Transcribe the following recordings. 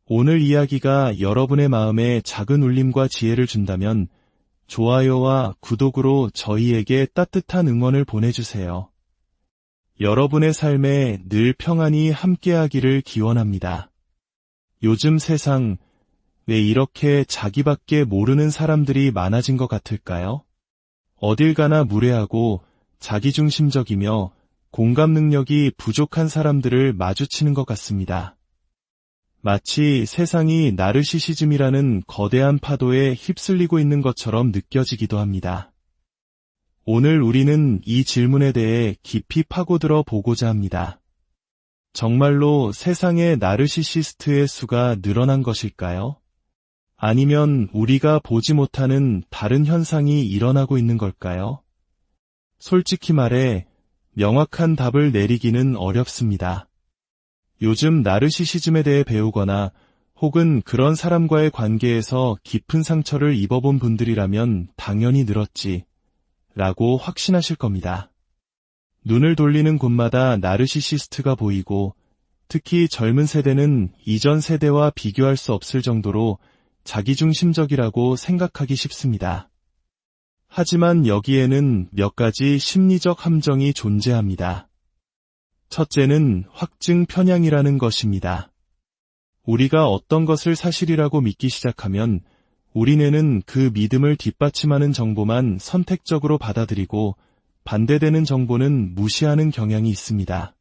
오늘 이야기가 여러분의 마음에 작은 울림과 지혜를 준다면 좋아요와 구독으로 저희에게 따뜻한 응원을 보내주세요. 여러분의 삶에 늘 평안이 함께하기를 기원합니다. 요즘 세상, 왜 이렇게 자기밖에 모르는 사람들이 많아진 것 같을까요? 어딜 가나 무례하고 자기중심적이며 공감 능력이 부족한 사람들을 마주치는 것 같습니다. 마치 세상이 나르시시즘이라는 거대한 파도에 휩쓸리고 있는 것처럼 느껴지기도 합니다. 오늘 우리는 이 질문에 대해 깊이 파고들어 보고자 합니다. 정말로 세상의 나르시시스트의 수가 늘어난 것일까요? 아니면 우리가 보지 못하는 다른 현상이 일어나고 있는 걸까요? 솔직히 말해 명확한 답을 내리기는 어렵습니다. 요즘 나르시시즘에 대해 배우거나 혹은 그런 사람과의 관계에서 깊은 상처를 입어본 분들이라면 당연히 늘었지 라고 확신하실 겁니다. 눈을 돌리는 곳마다 나르시시스트가 보이고 특히 젊은 세대는 이전 세대와 비교할 수 없을 정도로 자기중심적이라고 생각하기 쉽습니다. 하지만 여기에는 몇 가지 심리적 함정이 존재합니다. 첫째는 확증 편향이라는 것입니다. 우리가 어떤 것을 사실이라고 믿기 시작하면 우리 뇌는 그 믿음을 뒷받침하는 정보만 선택적으로 받아들이고 반대되는 정보는 무시하는 경향이 있습니다.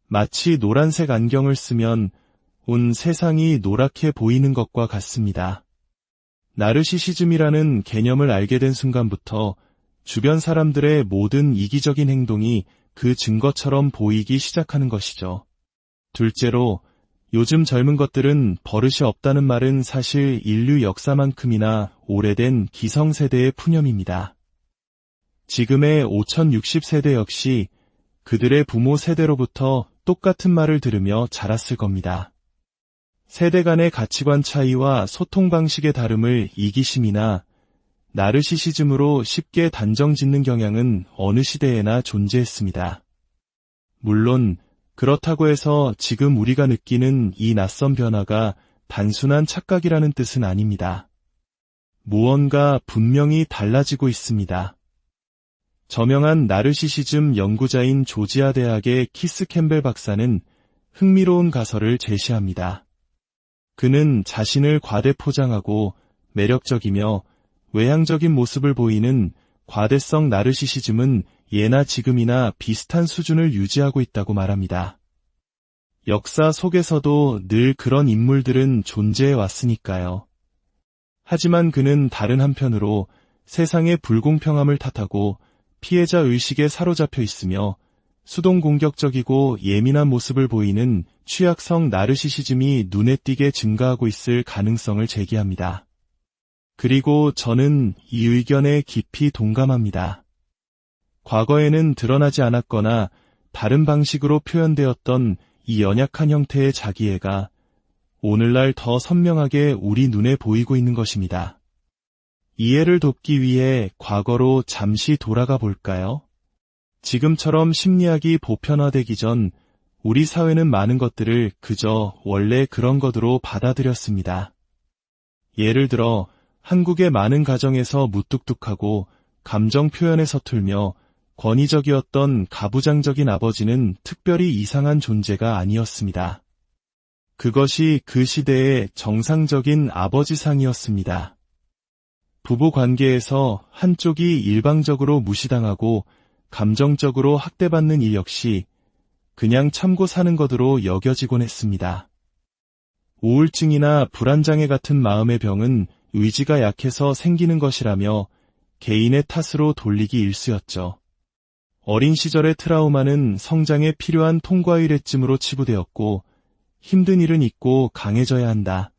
마치 노란색 안경을 쓰면 온 세상이 노랗게 보이는 것과 같습니다. 나르시시즘이라는 개념을 알게 된 순간부터 주변 사람들의 모든 이기적인 행동이 그 증거처럼 보이기 시작하는 것이죠. 둘째로, 요즘 젊은 것들은 버릇이 없다는 말은 사실 인류 역사만큼이나 오래된 기성세대의 푸념입니다. 지금의 5060세대 역시 그들의 부모 세대로부터 똑같은 말을 들으며 자랐을 겁니다. 세대 간의 가치관 차이와 소통 방식의 다름을 이기심이나 나르시시즘으로 쉽게 단정 짓는 경향은 어느 시대에나 존재했습니다. 물론 그렇다고 해서 지금 우리가 느끼는 이 낯선 변화가 단순한 착각이라는 뜻은 아닙니다. 무언가 분명히 달라지고 있습니다. 저명한 나르시시즘 연구자인 조지아 대학의 키스 캠벨 박사는 흥미로운 가설을 제시합니다. 그는 자신을 과대 포장하고 매력적이며 외향적인 모습을 보이는 과대성 나르시시즘은 예나 지금이나 비슷한 수준을 유지하고 있다고 말합니다. 역사 속에서도 늘 그런 인물들은 존재해 왔으니까요. 하지만 그는 다른 한편으로 세상의 불공평함을 탓하고 피해자 의식에 사로잡혀 있으며 수동 공격적이고 예민한 모습을 보이는 취약성 나르시시즘이 눈에 띄게 증가하고 있을 가능성을 제기합니다. 그리고 저는 이 의견에 깊이 동감합니다. 과거에는 드러나지 않았거나 다른 방식으로 표현되었던 이 연약한 형태의 자기애가 오늘날 더 선명하게 우리 눈에 보이고 있는 것입니다. 이해를 돕기 위해 과거로 잠시 돌아가 볼까요? 지금처럼 심리학이 보편화되기 전 우리 사회는 많은 것들을 그저 원래 그런 것으로 받아들였습니다. 예를 들어 한국의 많은 가정에서 무뚝뚝하고 감정 표현에 서툴며 권위적이었던 가부장적인 아버지는 특별히 이상한 존재가 아니었습니다. 그것이 그 시대의 정상적인 아버지상이었습니다. 부부 관계에서 한쪽이 일방적으로 무시당하고 감정적으로 학대받는 일 역시 그냥 참고 사는 것으로 여겨지곤 했습니다. 우울증이나 불안장애 같은 마음의 병은 의지가 약해서 생기는 것이라며 개인의 탓으로 돌리기 일쑤였죠. 어린 시절의 트라우마는 성장에 필요한 통과의례쯤으로 치부되었고 힘든 일은 잊고 강해져야 한다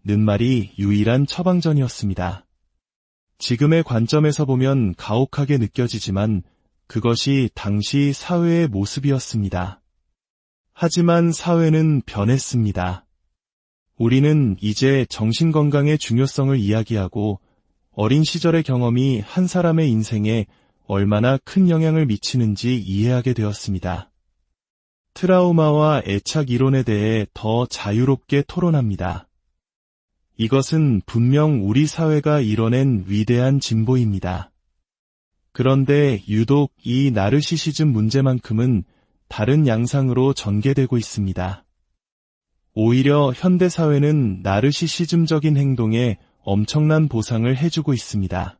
는 말이 유일한 처방전이었습니다. 지금의 관점에서 보면 가혹하게 느껴지지만 그것이 당시 사회의 모습이었습니다. 하지만 사회는 변했습니다. 우리는 이제 정신건강의 중요성을 이야기하고 어린 시절의 경험이 한 사람의 인생에 얼마나 큰 영향을 미치는지 이해하게 되었습니다. 트라우마와 애착 이론에 대해 더 자유롭게 토론합니다. 이것은 분명 우리 사회가 이뤄낸 위대한 진보입니다. 그런데 유독 이 나르시시즘 문제만큼은 다른 양상으로 전개되고 있습니다. 오히려 현대사회는 나르시시즘적인 행동에 엄청난 보상을 해주고 있습니다.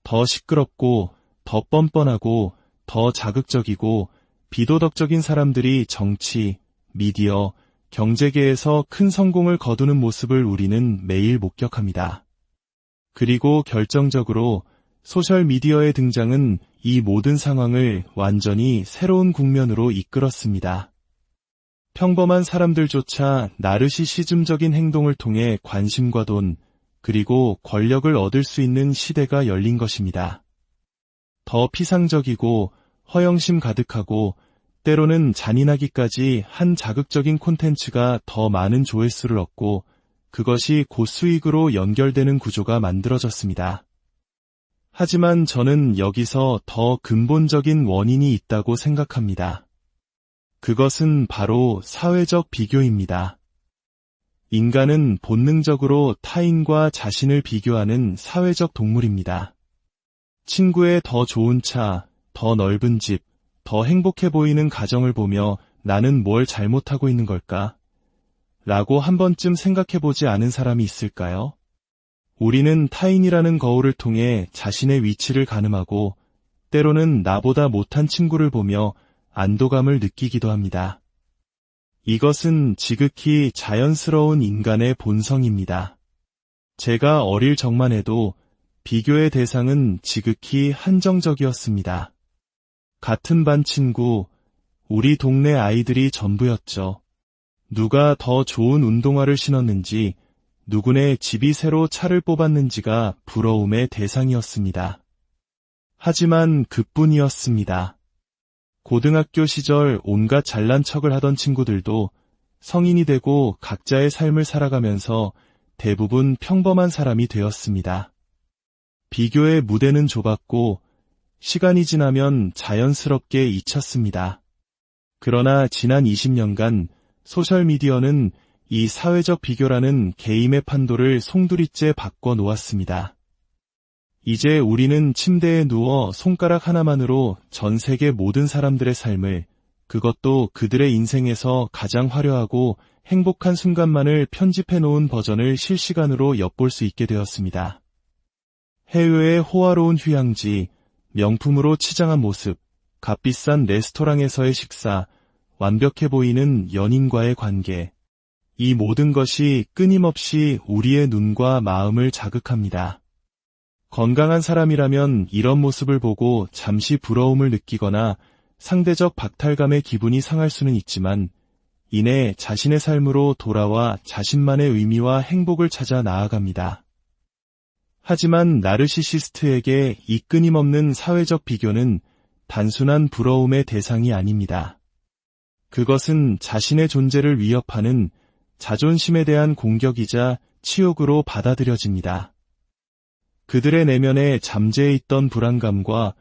더 시끄럽고, 더 뻔뻔하고, 더 자극적이고, 비도덕적인 사람들이 정치, 미디어, 경제계에서 큰 성공을 거두는 모습을 우리는 매일 목격합니다. 그리고 결정적으로 소셜미디어의 등장은 이 모든 상황을 완전히 새로운 국면으로 이끌었습니다. 평범한 사람들조차 나르시시즘적인 행동을 통해 관심과 돈, 그리고 권력을 얻을 수 있는 시대가 열린 것입니다. 더 피상적이고 허영심 가득하고 때로는 잔인하기까지 한 자극적인 콘텐츠가 더 많은 조회수를 얻고 그것이 고수익으로 연결되는 구조가 만들어졌습니다. 하지만 저는 여기서 더 근본적인 원인이 있다고 생각합니다. 그것은 바로 사회적 비교입니다. 인간은 본능적으로 타인과 자신을 비교하는 사회적 동물입니다. 친구의 더 좋은 차, 더 넓은 집, 더 행복해 보이는 가정을 보며 나는 뭘 잘못하고 있는 걸까? 라고 한 번쯤 생각해보지 않은 사람이 있을까요? 우리는 타인이라는 거울을 통해 자신의 위치를 가늠하고 때로는 나보다 못한 친구를 보며 안도감을 느끼기도 합니다. 이것은 지극히 자연스러운 인간의 본성입니다. 제가 어릴 적만 해도 비교의 대상은 지극히 한정적이었습니다. 같은 반 친구, 우리 동네 아이들이 전부였죠. 누가 더 좋은 운동화를 신었는지, 누구네 집이 새로 차를 뽑았는지가 부러움의 대상이었습니다. 하지만 그뿐이었습니다. 고등학교 시절 온갖 잘난 척을 하던 친구들도 성인이 되고 각자의 삶을 살아가면서 대부분 평범한 사람이 되었습니다. 비교의 무대는 좁았고 시간이 지나면 자연스럽게 잊혔습니다. 그러나 지난 20년간 소셜미디어는 이 사회적 비교라는 게임의 판도를 송두리째 바꿔 놓았습니다. 이제 우리는 침대에 누워 손가락 하나만으로 전 세계 모든 사람들의 삶을, 그것도 그들의 인생에서 가장 화려하고 행복한 순간만을 편집해 놓은 버전을 실시간으로 엿볼 수 있게 되었습니다. 해외의 호화로운 휴양지, 명품으로 치장한 모습, 값비싼 레스토랑에서의 식사, 완벽해 보이는 연인과의 관계, 이 모든 것이 끊임없이 우리의 눈과 마음을 자극합니다. 건강한 사람이라면 이런 모습을 보고 잠시 부러움을 느끼거나 상대적 박탈감의 기분이 상할 수는 있지만 이내 자신의 삶으로 돌아와 자신만의 의미와 행복을 찾아 나아갑니다. 하지만 나르시시스트에게 이 끊임없는 사회적 비교는 단순한 부러움의 대상이 아닙니다. 그것은 자신의 존재를 위협하는 자존심에 대한 공격이자 치욕으로 받아들여집니다. 그들의 내면에 잠재해 있던 불안감과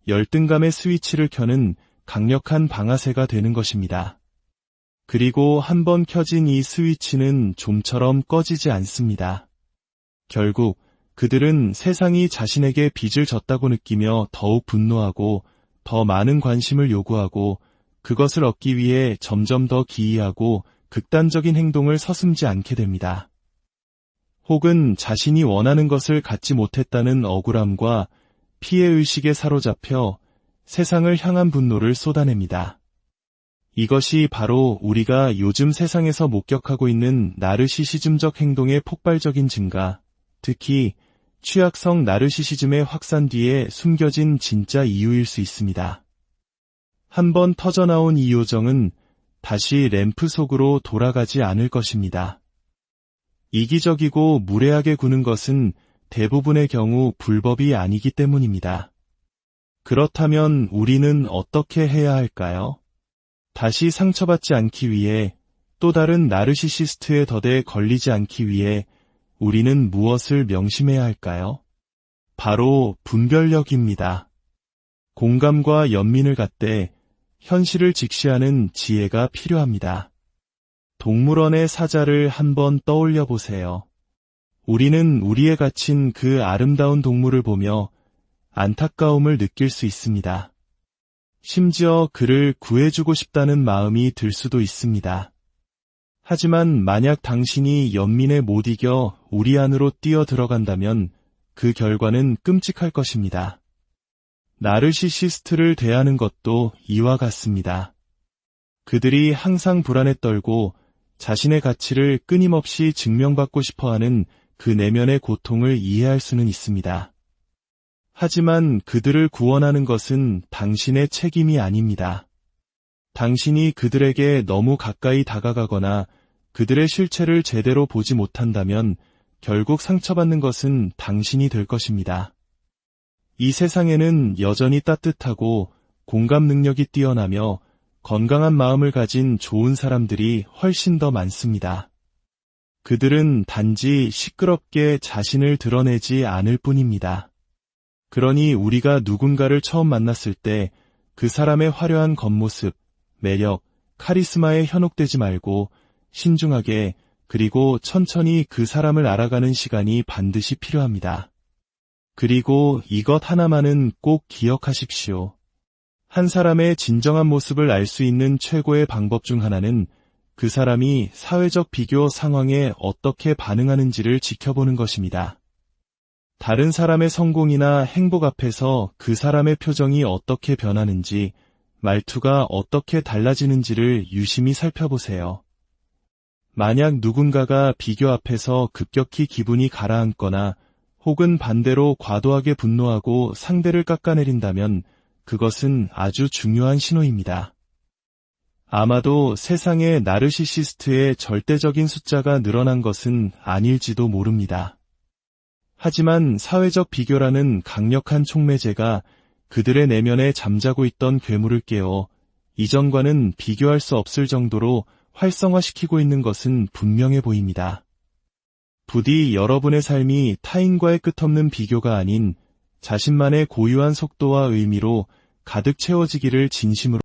열등감의 스위치를 켜는 강력한 방아쇠가 되는 것입니다. 그리고 한번 켜진 이 스위치는 좀처럼 꺼지지 않습니다. 결국 그들은 세상이 자신에게 빚을 졌다고 느끼며 더욱 분노하고 더 많은 관심을 요구하고 그것을 얻기 위해 점점 더 기이하고 극단적인 행동을 서슴지 않게 됩니다. 혹은 자신이 원하는 것을 갖지 못했다는 억울함과 피해의식에 사로잡혀 세상을 향한 분노를 쏟아냅니다. 이것이 바로 우리가 요즘 세상에서 목격하고 있는 나르시시즘적 행동의 폭발적인 증가, 특히 취약성 나르시시즘의 확산 뒤에 숨겨진 진짜 이유일 수 있습니다. 한번 터져나온 이 요정은 다시 램프 속으로 돌아가지 않을 것입니다. 이기적이고 무례하게 구는 것은 대부분의 경우 불법이 아니기 때문입니다. 그렇다면 우리는 어떻게 해야 할까요? 다시 상처받지 않기 위해, 또 다른 나르시시스트의 덫에 걸리지 않기 위해 우리는 무엇을 명심해야 할까요? 바로 분별력입니다. 공감과 연민을 갖되 현실을 직시하는 지혜가 필요합니다. 동물원의 사자를 한번 떠올려 보세요. 우리는 우리에 갇힌 그 아름다운 동물을 보며 안타까움을 느낄 수 있습니다. 심지어 그를 구해주고 싶다는 마음이 들 수도 있습니다. 하지만 만약 당신이 연민에 못 이겨 우리 안으로 뛰어 들어간다면 그 결과는 끔찍할 것입니다. 나르시시스트를 대하는 것도 이와 같습니다. 그들이 항상 불안에 떨고 자신의 가치를 끊임없이 증명받고 싶어하는 그 내면의 고통을 이해할 수는 있습니다. 하지만 그들을 구원하는 것은 당신의 책임이 아닙니다. 당신이 그들에게 너무 가까이 다가가거나 그들의 실체를 제대로 보지 못한다면 결국 상처받는 것은 당신이 될 것입니다. 이 세상에는 여전히 따뜻하고 공감 능력이 뛰어나며 건강한 마음을 가진 좋은 사람들이 훨씬 더 많습니다. 그들은 단지 시끄럽게 자신을 드러내지 않을 뿐입니다. 그러니 우리가 누군가를 처음 만났을 때 그 사람의 화려한 겉모습, 매력, 카리스마에 현혹되지 말고 신중하게 그리고 천천히 그 사람을 알아가는 시간이 반드시 필요합니다. 그리고 이것 하나만은 꼭 기억하십시오. 한 사람의 진정한 모습을 알 수 있는 최고의 방법 중 하나는 그 사람이 사회적 비교 상황에 어떻게 반응하는지를 지켜보는 것입니다. 다른 사람의 성공이나 행복 앞에서 그 사람의 표정이 어떻게 변하는지, 말투가 어떻게 달라지는지를 유심히 살펴보세요. 만약 누군가가 비교 앞에서 급격히 기분이 가라앉거나 혹은 반대로 과도하게 분노하고 상대를 깎아내린다면 그것은 아주 중요한 신호입니다. 아마도 세상에 나르시시스트의 절대적인 숫자가 늘어난 것은 아닐지도 모릅니다. 하지만 사회적 비교라는 강력한 촉매제가 그들의 내면에 잠자고 있던 괴물을 깨워 이전과는 비교할 수 없을 정도로 활성화시키고 있는 것은 분명해 보입니다. 부디 여러분의 삶이 타인과의 끝없는 비교가 아닌 자신만의 고유한 속도와 의미로 가득 채워지기를 진심으로